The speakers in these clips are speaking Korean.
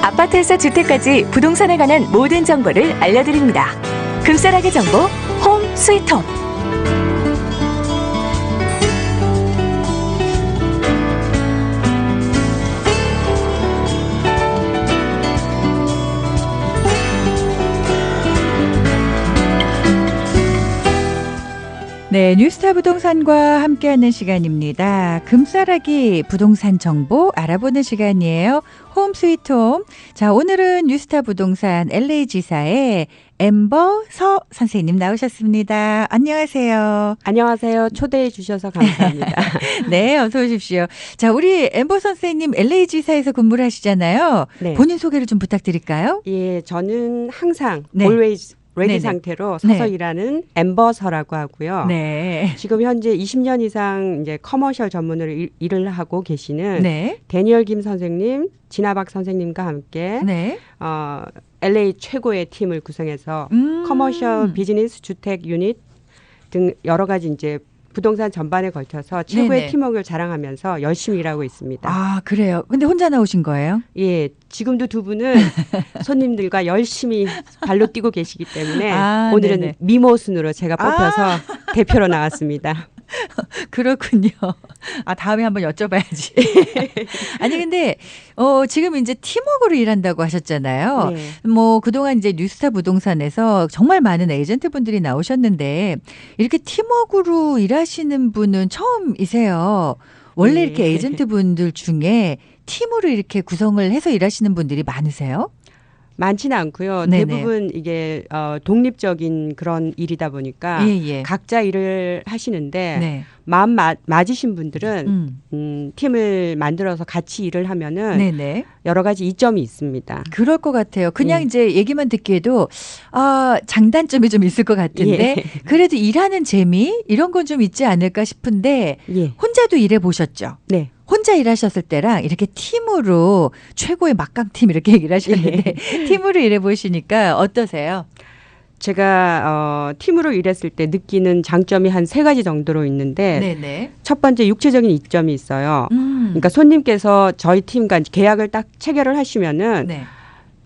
아파트에서 주택까지 부동산에 관한 모든 정보를 알려드립니다. 금싸라기 정보 홈 스위트홈. 네, 뉴스타 부동산과 함께하는 시간입니다. 금싸라기 부동산 정보 알아보는 시간이에요. 홈 스위트홈. 자, 오늘은 뉴스타 부동산 LA지사의 엠버 서 선생님 나오셨습니다. 안녕하세요. 안녕하세요. 초대해 주셔서 감사합니다. 네, 어서 오십시오. 자, 우리 엠버 선생님 LA지사에서 근무를 하시잖아요. 네. 본인 소개를 좀 부탁드릴까요? 예, 저는 항상 네. always ready 네네. 상태로 서서 네. 일하는 엠버서라고 하고요. 네. 지금 현재 20년 이상 이제 커머셜 전문으로 일을 하고 계시는 네. 데니얼 김 선생님, 진아박 선생님과 함께 네. LA 최고의 팀을 구성해서 커머셜 비즈니스 주택 유닛 등 여러 가지 이제 부동산 전반에 걸쳐서 최고의 네네. 팀워크를 자랑하면서 열심히 일하고 있습니다. 아, 그래요. 근데 혼자 나오신 거예요? 예, 지금도 두 분은 손님들과 열심히 발로 뛰고 계시기 때문에 아, 오늘은 네네. 미모순으로 제가 뽑혀서 대표로 나왔습니다. 그렇군요. 아, 다음에 한번 여쭤봐야지. 아니, 근데, 지금 이제 팀워크로 일한다고 하셨잖아요. 네. 뭐, 그동안 이제 뉴스타 부동산에서 정말 많은 에이전트 분들이 나오셨는데, 이렇게 팀워크로 일하시는 분은 처음이세요. 원래 네. 이렇게 에이전트 분들 중에 팀으로 이렇게 구성을 해서 일하시는 분들이 많으세요? 많지는 않고요. 네네. 대부분 이게 독립적인 그런 일이다 보니까 예, 예. 각자 일을 하시는데 네. 마음 맞으신 분들은 팀을 만들어서 같이 일을 하면은 네네. 여러 가지 이점이 있습니다. 그럴 것 같아요. 그냥 예. 이제 얘기만 듣기에도 장단점이 좀 있을 것 같은데 예. 그래도 일하는 재미 이런 건 좀 있지 않을까 싶은데 예. 혼자도 일해 보셨죠? 네. 혼자 일하셨을 때랑 이렇게 팀으로 최고의 막강팀 이렇게 얘기를 하셨는데 팀으로 일해 보시니까 어떠세요? 제가 팀으로 일했을 때 느끼는 장점이 한 3가지 정도로 있는데 네네. 첫 번째 육체적인 이점이 있어요. 그러니까 그러니까 손님께서 저희 팀과 계약을 딱 체결을 하시면은 네.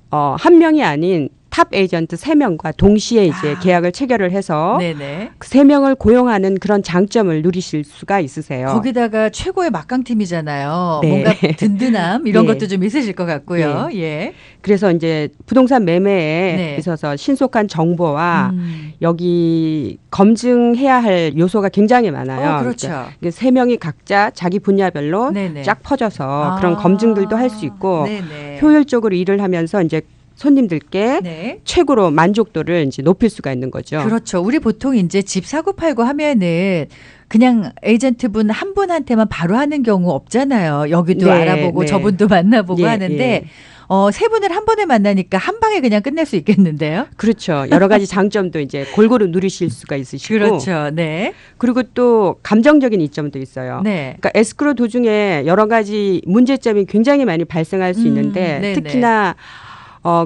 한 명이 아닌 탑 에이전트 3명과 동시에 이제 계약을 체결을 해서 네네. 그 3명을 고용하는 그런 장점을 누리실 수가 있으세요. 거기다가 최고의 막강팀이잖아요. 네. 뭔가 든든함 이런 예. 것도 좀 있으실 것 같고요. 예. 그래서 이제 부동산 매매에 네. 있어서 신속한 정보와 음. 여기 검증해야 할 요소가 굉장히 많아요. 그렇죠. 그러니까 3명이 각자 자기 분야별로 네네. 쫙 퍼져서 아. 그런 검증들도 할 수 있고 네네. 효율적으로 일을 하면서 이제 손님들께 네. 최고로 만족도를 이제 높일 수가 있는 거죠. 그렇죠. 우리 보통 이제 집 사고 팔고 하면은 그냥 에이전트분 한 분한테만 바로 하는 경우 없잖아요. 여기도 네, 알아보고 네. 저분도 만나보고 예, 하는데 예. 3분을 한 번에 만나니까 한 방에 그냥 끝낼 수 있겠는데요. 그렇죠. 여러 가지 장점도 이제 골고루 누리실 수가 있으시고 그렇죠. 네. 그리고 또 감정적인 이점도 있어요. 네. 그러니까 에스크로 도중에 여러 가지 문제점이 굉장히 많이 발생할 수 있는데 네네. 특히나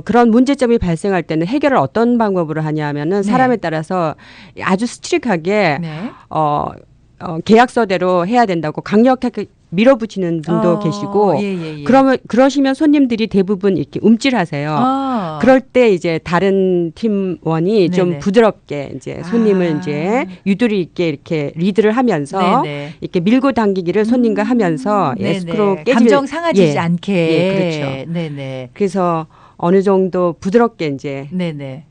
그런 문제점이 발생할 때는 해결을 어떤 방법으로 하냐면은 네. 사람에 따라서 아주 스트릭하게 네. 계약서대로 해야 된다고 강력하게 밀어붙이는 분도 계시고 예. 그러시면 손님들이 대부분 이렇게 움찔하세요. 그럴 때 이제 다른 팀원이 좀 네네. 부드럽게 이제 손님을 이제 유도리 있게 이렇게 리드를 하면서 네네. 이렇게 밀고 당기기를 손님과 하면서 에스크로 깨지 감정 상하지 예. 않게. 예, 그렇죠. 네네. 그래서 어느 정도 부드럽게 이제 네네.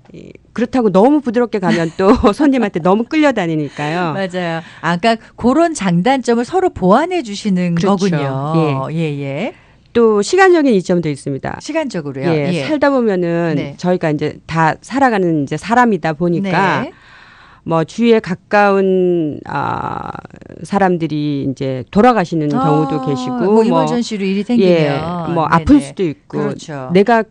그렇다고 너무 부드럽게 가면 또 손님한테 너무 끌려다니니까요. 맞아요. 그러니까 그런 장단점을 서로 보완해 주시는 그렇죠. 거군요. 예. 또 시간적인 이점도 있습니다. 시간적으로요. 예, 예. 살다 보면은 네. 저희가 이제 다 살아가는 이제 사람이다 보니까 네. 뭐 주위에 가까운 사람들이 이제 돌아가시는 경우도 계시고 뭐 이머전시로 일이 생기면 예, 뭐 아플 네네. 수도 있고 그렇죠. 내가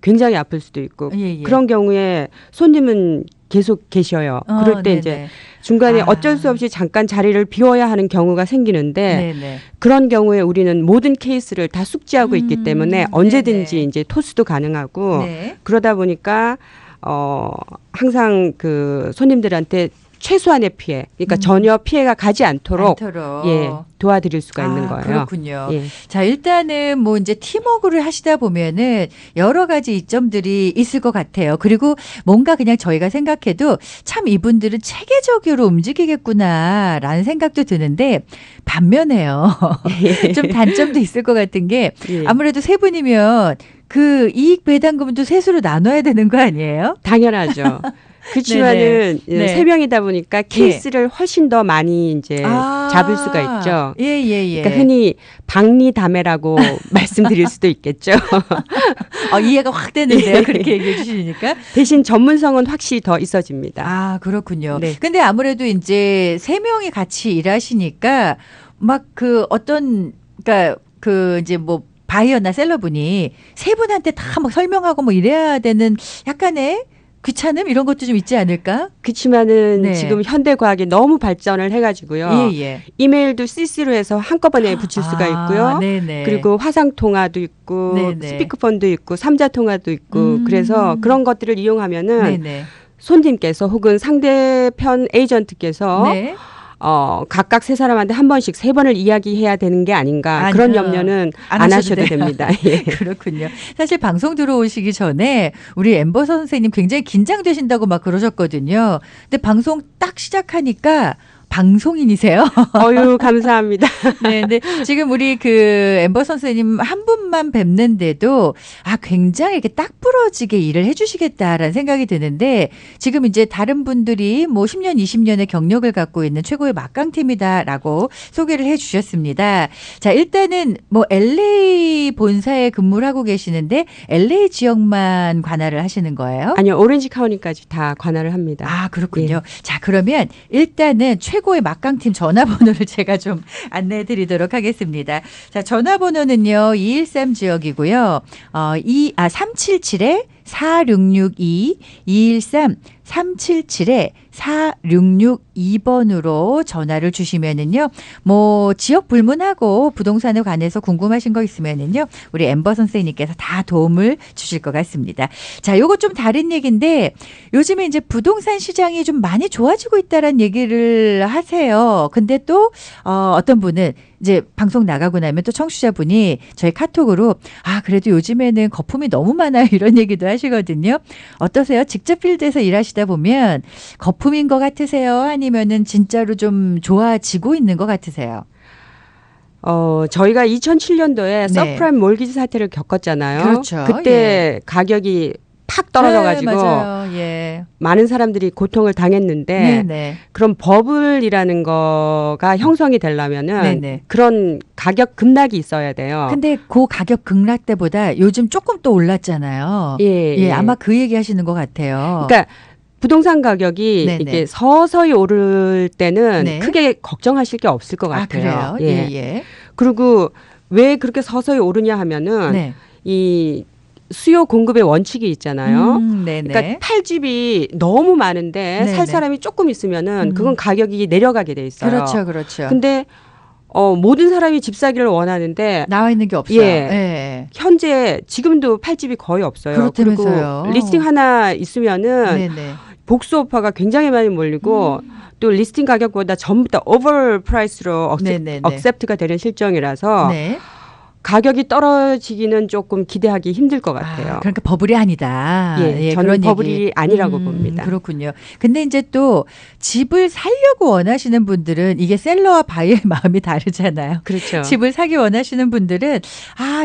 굉장히 아플 수도 있고 예. 그런 경우에 손님은 계속 계셔요. 그럴 때 네네. 이제 중간에 어쩔 수 없이 잠깐 자리를 비워야 하는 경우가 생기는데 네네. 그런 경우에 우리는 모든 케이스를 다 숙지하고 있기 때문에 언제든지 네네. 이제 토스도 가능하고 네. 그러다 보니까 항상 그 손님들한테 최소한의 피해, 그러니까 전혀 피해가 가지 않도록 예, 도와드릴 수가 있는 거예요. 그렇군요. 예. 자, 일단은 뭐 이제 팀워크를 하시다 보면은 여러 가지 이점들이 있을 것 같아요. 그리고 뭔가 그냥 저희가 생각해도 참 이분들은 체계적으로 움직이겠구나라는 생각도 드는데 반면에요. 좀 단점도 있을 것 같은 게 예. 아무래도 세 분이면 그 이익 배당금도 셋으로 나눠야 되는 거 아니에요? 당연하죠. 그렇지만은 네. 세 명이다 보니까 케이스를 훨씬 더 많이 이제 잡을 수가 있죠. 예. 그러니까 흔히 박리다매라고 말씀드릴 수도 있겠죠. 이해가 확 되는데요. 그렇게 얘기해 주시니까. 대신 전문성은 확실히 더 있어집니다. 아, 그렇군요. 네. 근데 아무래도 이제 세 명이 같이 일하시니까 막 그 어떤 그러니까 그 이제 뭐 바이어나 셀러분이 세 분한테 다 막 설명하고 뭐 이래야 되는 약간의 귀찮음 이런 것도 좀 있지 않을까? 그렇지만은 네. 지금 현대 과학이 너무 발전을 해가지고요. 예. 이메일도 CC로 해서 한꺼번에 붙일 수가 있고요. 네네. 그리고 화상 통화도 있고 네네. 스피커폰도 있고 삼자 통화도 있고 그래서 그런 것들을 이용하면은 네네. 손님께서 혹은 상대편 에이전트께서 네. 각각 세 사람한테 한 번씩 세 번을 이야기해야 되는 게 아닌가 그런 염려는 안 하셔도 됩니다. 예. 그렇군요. 사실 방송 들어오시기 전에 우리 엠버 선생님 굉장히 긴장되신다고 막 그러셨거든요. 근데 방송 딱 시작하니까 방송인이세요? 어유 감사합니다. 네, 근데 지금 우리 그 엠버 선생님 한 분만 뵙는데도 굉장히 이렇게 딱 부러지게 일을 해주시겠다라는 생각이 드는데 지금 이제 다른 분들이 뭐 10년, 20년의 경력을 갖고 있는 최고의 막강팀이다라고 소개를 해주셨습니다. 자, 일단은 뭐 LA 본사에 근무를 하고 계시는데 LA 지역만 관할을 하시는 거예요? 아니요, 오렌지 카운티까지 다 관할을 합니다. 아, 그렇군요. 예. 자, 그러면 일단은 최고의 막강팀 전화번호를 제가 좀 안내해 드리도록 하겠습니다. 자, 전화번호는요, 213 지역이고요. 377-4662, 213-377-4662번으로 전화를 주시면은요, 뭐, 지역 불문하고 부동산에 관해서 궁금하신 거 있으면은요, 우리 엠버 선생님께서 다 도움을 주실 것 같습니다. 자, 요거 좀 다른 얘기인데, 요즘에 이제 부동산 시장이 좀 많이 좋아지고 있다라는 얘기를 하세요. 근데 또, 어떤 분은 이제 방송 나가고 나면 또 청취자분이 저희 카톡으로 그래도 요즘에는 거품이 너무 많아요. 이런 얘기도 하시거든요. 어떠세요? 직접 필드에서 일하시다 보면 거품인 것 같으세요? 아니면은 진짜로 좀 좋아지고 있는 것 같으세요? 저희가 2007년도에 네. 서프라임 몰기지 사태를 겪었잖아요. 그렇죠. 그때 가격이 팍 떨어져가지고 네, 맞아요. 예. 많은 사람들이 고통을 당했는데 네네. 그런 버블이라는 거가 형성이 되려면은 네네. 그런 가격 급락이 있어야 돼요. 근데 그 가격 급락 때보다 요즘 조금 또 올랐잖아요. 예. 아마 그 얘기 하시는 것 같아요. 그러니까 부동산 가격이 네네. 이게 서서히 오를 때는 네. 크게 걱정하실 게 없을 것 같아요. 그래요? 예. 그리고 왜 그렇게 서서히 오르냐 하면은 네. 이 수요 공급의 원칙이 있잖아요. 네네. 그러니까 팔집이 너무 많은데 네네. 살 사람이 조금 있으면은 그건 가격이 내려가게 돼 있어요. 그렇죠. 근데 모든 사람이 집 사기를 원하는데 나와 있는 게 없어요. 예. 현재 지금도 팔집이 거의 없어요. 그렇다면서요. 그리고 리스팅 하나 있으면은 네네. 복수 오퍼가 굉장히 많이 몰리고 또 리스팅 가격보다 전부 다 오버 프라이스로 네네네. 억셉트가 되는 실정이라서 네. 가격이 떨어지기는 조금 기대하기 힘들 것 같아요. 그러니까 버블이 아니다. 저는 그런 버블이 얘기. 아니라고 봅니다. 그렇군요. 근데 이제 또 집을 살려고 원하시는 분들은 이게 셀러와 바이어의 마음이 다르잖아요. 그렇죠. 집을 사기 원하시는 분들은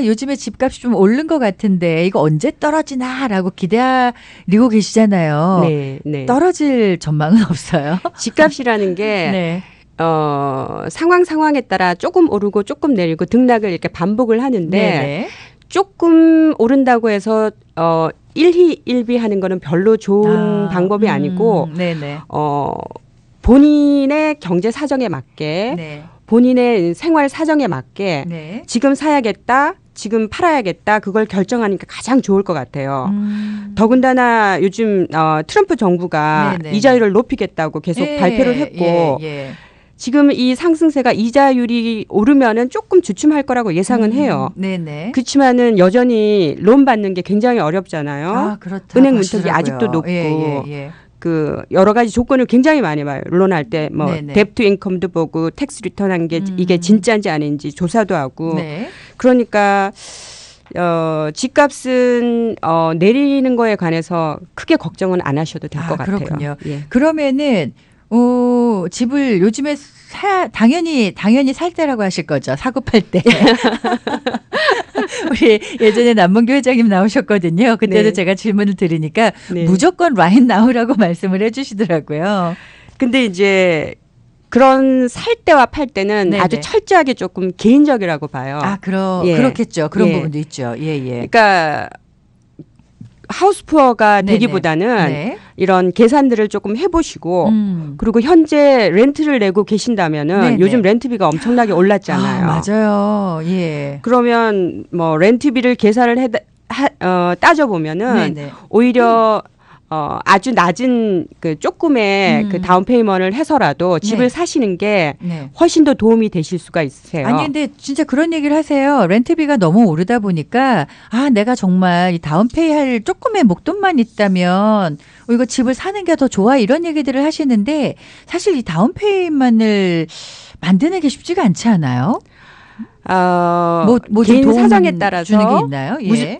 요즘에 집값이 좀 오른 것 같은데 이거 언제 떨어지나라고 기다리고 계시잖아요. 네. 떨어질 전망은 없어요. 집값이라는 게 네. 상황에 따라 조금 오르고 조금 내리고 등락을 이렇게 반복을 하는데 네네. 조금 오른다고 해서 일희일비하는 거는 별로 좋은 방법이 아니고 네네. 본인의 경제 사정에 맞게 네. 본인의 생활 사정에 맞게 네. 지금 사야겠다, 지금 팔아야겠다 그걸 결정하니까 가장 좋을 것 같아요. 더군다나 요즘 트럼프 정부가 네네. 이자율을 높이겠다고 계속 발표를 했고 지금 이 상승세가 이자율이 오르면은 조금 주춤할 거라고 예상은 해요. 네네. 그렇지만은 여전히 론 받는 게 굉장히 어렵잖아요. 그렇다. 은행 문턱이 아직도 높고 그 여러 가지 조건을 굉장히 많이 봐요. 론할 때 뭐 네네. 뎁트 인컴도 보고 텍스 리턴한 게 이게 진짜인지 아닌지 조사도 하고 네. 그러니까 집값은 내리는 거에 관해서 크게 걱정은 안 하셔도 될 것 같아요. 그렇군요. 예. 그러면은 집을 요즘에 당연히 살 때라고 하실 거죠. 사고 팔 때. 우리 예전에 남문교 회장님 나오셨거든요. 그때도 네. 제가 질문을 드리니까 네. 무조건 라인 나오라고 말씀을 해주시더라고요. 근데 이제 그런 살 때와 팔 때는 네네. 아주 철저하게 조금 개인적이라고 봐요. 예. 그렇겠죠. 그런 예. 부분도 있죠. 예, 예. 그러니까 하우스푸어가 네네. 되기보다는 네. 이런 계산들을 조금 해보시고 그리고 그리고 현재 렌트를 내고 계신다면은 네네. 요즘 렌트비가 엄청나게 올랐잖아요. 맞아요. 예. 그러면 뭐 렌트비를 계산을 따져보면은 네네. 오히려 아주 낮은 그 조금의 그 다운 페이먼트를 해서라도 집을 네. 사시는 게 네. 훨씬 더 도움이 되실 수가 있으세요. 아니 근데 진짜 그런 얘기를 하세요. 렌트비가 너무 오르다 보니까 내가 정말 이 다운페이 할 조금의 목돈만 있다면 이거 집을 사는 게 더 좋아 이런 얘기들을 하시는데 사실 이 다운페이만을 만드는 게 쉽지가 않지 않아요? 뭐 개인 좀 도움 사정에 따라서 주는 게 있나요? 예.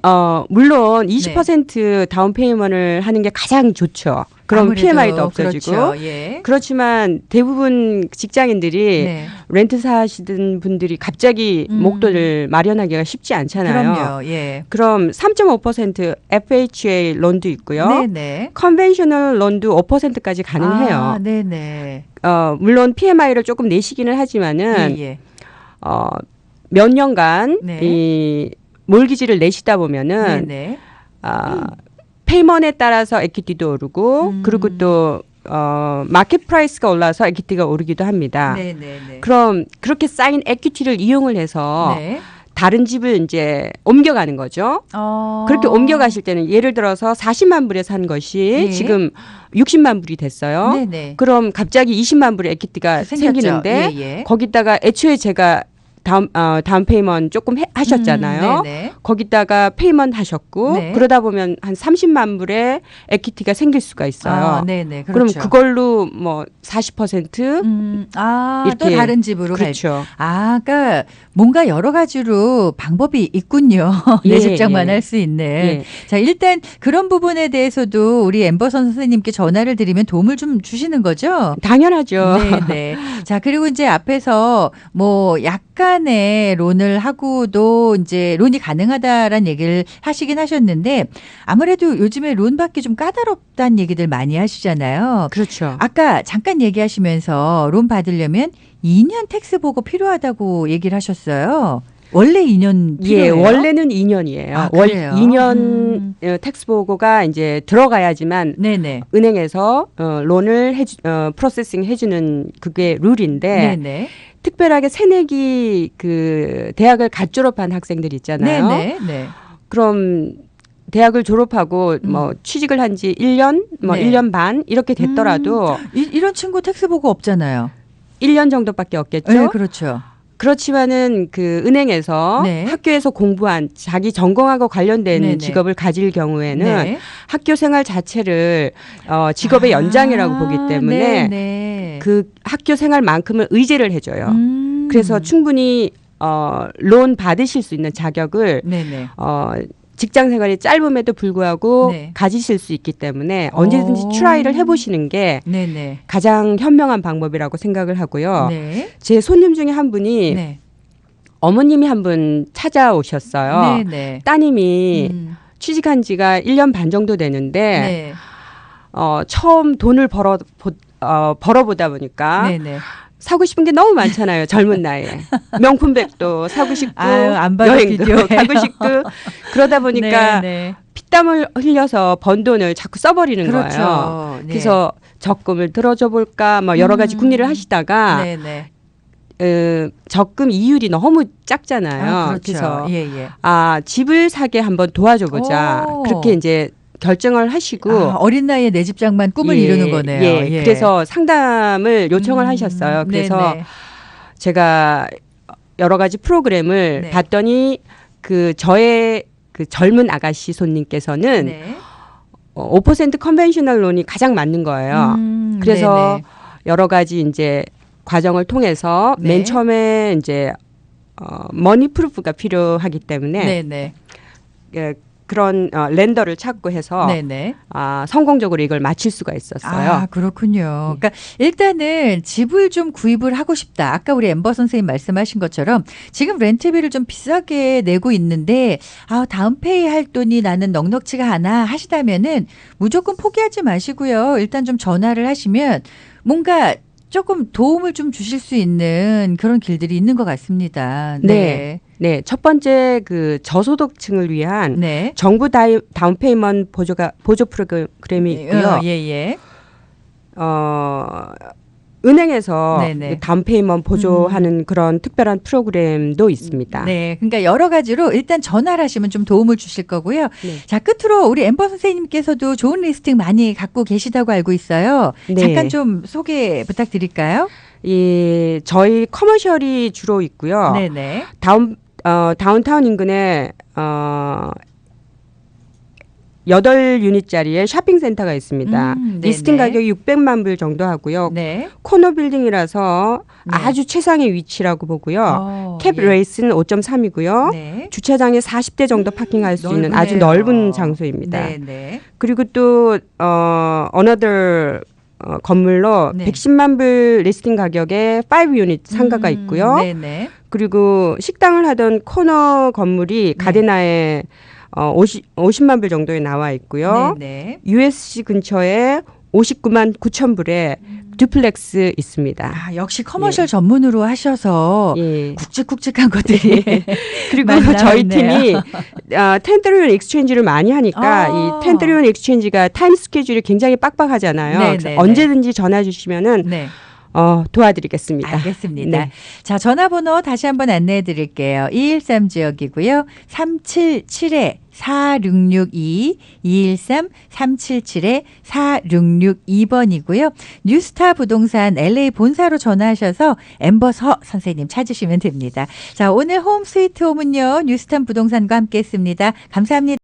물론 20% 다운 페이먼트를 하는 게 가장 좋죠. 그럼 아무래도 PMI도 없어지고. 그렇죠. 예. 그렇지만 대부분 직장인들이 네. 렌트 사시던 분들이 갑자기 목돈을 마련하기가 쉽지 않잖아요. 그럼요. 예. 그럼 3.5% FHA 론도 있고요. 네네. 컨벤셔널 론도 5%까지 가능해요. 네네. 물론 PMI를 조금 내시기는 하지만은 예. 몇 년간 네. 이 몰기지를 내시다 보면은 네네. 페이먼에 따라서 에퀴티도 오르고 그리고 또 마켓 프라이스가 올라서 에퀴티가 오르기도 합니다. 네네네. 그럼 그렇게 쌓인 에퀴티를 이용을 해서 네. 다른 집을 이제 옮겨가는 거죠. 그렇게 옮겨가실 때는 예를 들어서 40만 불에 산 것이 예. 지금 60만 불이 됐어요. 네네. 그럼 갑자기 20만 불의 에퀴티가 생겼죠. 생기는데 예. 거기다가 애초에 제가 다운 페이먼트 조금 하셨잖아요. 네네. 거기다가 페이먼트 하셨고 네. 그러다 보면 한 30만 불의 에퀴티가 생길 수가 있어요. 네네. 그럼 그렇죠. 그걸로 뭐 40% 또 이렇게. 다른 집으로 갈. 그렇죠. 그러니까 뭔가 여러 가지로 방법이 있군요. 내 예, 집장만 예. 할 수 있는. 예. 자, 일단 그런 부분에 대해서도 우리 엠버선 선생님께 전화를 드리면 도움을 좀 주시는 거죠? 당연하죠. 네네. 자, 그리고 이제 앞에서 뭐 약간의 론을 하고도 이제 론이 가능하다라는 얘기를 하시긴 하셨는데 아무래도 요즘에 론 받기 좀 까다롭다는 얘기들 많이 하시잖아요. 그렇죠. 아까 잠깐 얘기하시면서 론 받으려면 2년 텍스 보고 필요하다고 얘기를 하셨어요. 원래 2년 예, 필요해요? 원래는 2년이에요. 그래요? 2년 텍스 보고가 이제 들어가야지만 네네. 은행에서 론을 프로세싱 해주는 그게 룰인데 네네. 특별하게 새내기 그 대학을 갓 졸업한 학생들 있잖아요. 네네. 그럼 대학을 졸업하고 뭐 취직을 한 지 1년, 뭐 네. 1년 반 이렇게 됐더라도 이런 친구 텍스 보고 없잖아요. 1년 정도밖에 없겠죠. 네, 그렇죠. 그렇지만은 그 은행에서 네. 학교에서 공부한 자기 전공하고 관련된 네네. 직업을 가질 경우에는 네. 학교 생활 자체를 직업의 연장이라고 보기 때문에 네네. 그 학교 생활만큼을 의제를 해줘요. 음. 그래서 충분히 론 받으실 수 있는 자격을 네네. 직장 생활이 짧음에도 불구하고 네. 가지실 수 있기 때문에 언제든지 오. 트라이를 해보시는 게 네네. 가장 현명한 방법이라고 생각을 하고요. 네. 제 손님 중에 한 분이 네. 어머님이 한 분 찾아오셨어요. 네네. 따님이 취직한 지가 1년 반 정도 되는데 네. 처음 돈을 벌어보다 보니까 네네. 사고 싶은 게 너무 많잖아요. 젊은 나이에. 명품백도 사고 싶고 안 봐도 여행도 비디오예요. 가고 싶고 그러다 보니까 네네. 피땀을 흘려서 번 돈을 자꾸 써버리는 그렇죠. 거예요. 네. 그래서 적금을 들어줘 볼까 뭐 여러 가지 궁리를 하시다가 네네. 적금 이율이 너무 작잖아요. 그렇죠. 그래서 예. 집을 사게 한번 도와줘 보자. 오. 그렇게 이제 결정을 하시고 어린 나이에 내 집장만 꿈을 예, 이루는 거네요. 예. 그래서 상담을 요청을 하셨어요. 그래서 네네. 제가 여러 가지 프로그램을 네. 봤더니 저의 그 젊은 아가씨 손님께서는 네. 5% 컨벤셔널 론이 가장 맞는 거예요. 그래서 네네. 여러 가지 이제 과정을 통해서 네. 맨 처음에 이제 머니 프루프가 필요하기 때문에 네네. 예, 그런 렌더를 찾고 해서 네네. 성공적으로 이걸 마칠 수가 있었어요. 아, 그렇군요. 그러니까 일단은 집을 좀 구입을 하고 싶다. 아까 우리 엠버 선생님 말씀하신 것처럼 지금 렌트비를 좀 비싸게 내고 있는데 다운페이 할 돈이 나는 넉넉치가 않아 하시다면은 무조건 포기하지 마시고요. 일단 좀 전화를 하시면 뭔가 조금 도움을 좀 주실 수 있는 그런 길들이 있는 것 같습니다. 네. 네, 첫 번째 그 저소득층을 위한 네. 정부 다운페이먼트 보조 프로그램이 있고요. 예. 은행에서 네네. 그 다운페이먼트 보조하는 그런 특별한 프로그램도 있습니다. 네. 그러니까 여러 가지로 일단 전화를 하시면 좀 도움을 주실 거고요. 네. 자, 끝으로 우리 엠버 선생님께서도 좋은 리스팅 많이 갖고 계시다고 알고 있어요. 네. 잠깐 좀 소개 부탁드릴까요? 저희 커머셜이 주로 있고요. 네네. 다운타운 인근에 8유닛짜리의 쇼핑센터가 있습니다. 네네. 리스팅 가격이 600만 불 정도 하고요. 네. 코너 빌딩이라서 네. 아주 최상의 위치라고 보고요. 캡 예. 레이스는 5.3이고요. 네. 주차장에 40대 정도 파킹할 수 있는 아주 넓으네요. 넓은 장소입니다. 네네. 그리고 또 another 건물로 네. 110만 불 리스팅 가격에 5유닛 상가가 있고요. 네네. 그리고 식당을 하던 코너 건물이 가데나에 50만 불 정도에 나와 있고요. 네네. USC 근처에 59만 9천 불에 듀플렉스 있습니다. 역시 커머셜 전문으로 하셔서 예. 굵직굵직한 것들이 그리고 많이 저희 나왔네요. 팀이 텐트리온 익스체인지를 많이 하니까 이 텐트리온 익스체인지가 타임 스케줄이 굉장히 빡빡하잖아요. 네네네. 그래서 언제든지 전화 주시면은 네. 도와드리겠습니다. 알겠습니다. 네. 자, 전화번호 다시 한번 안내해 드릴게요. 213 지역이고요. 377-4662, 213-377-4662번이고요. 뉴스타 부동산 LA 본사로 전화하셔서 엠버서 선생님 찾으시면 됩니다. 자, 오늘 홈 스위트 홈은요. 뉴스타 부동산과 함께 했습니다. 감사합니다.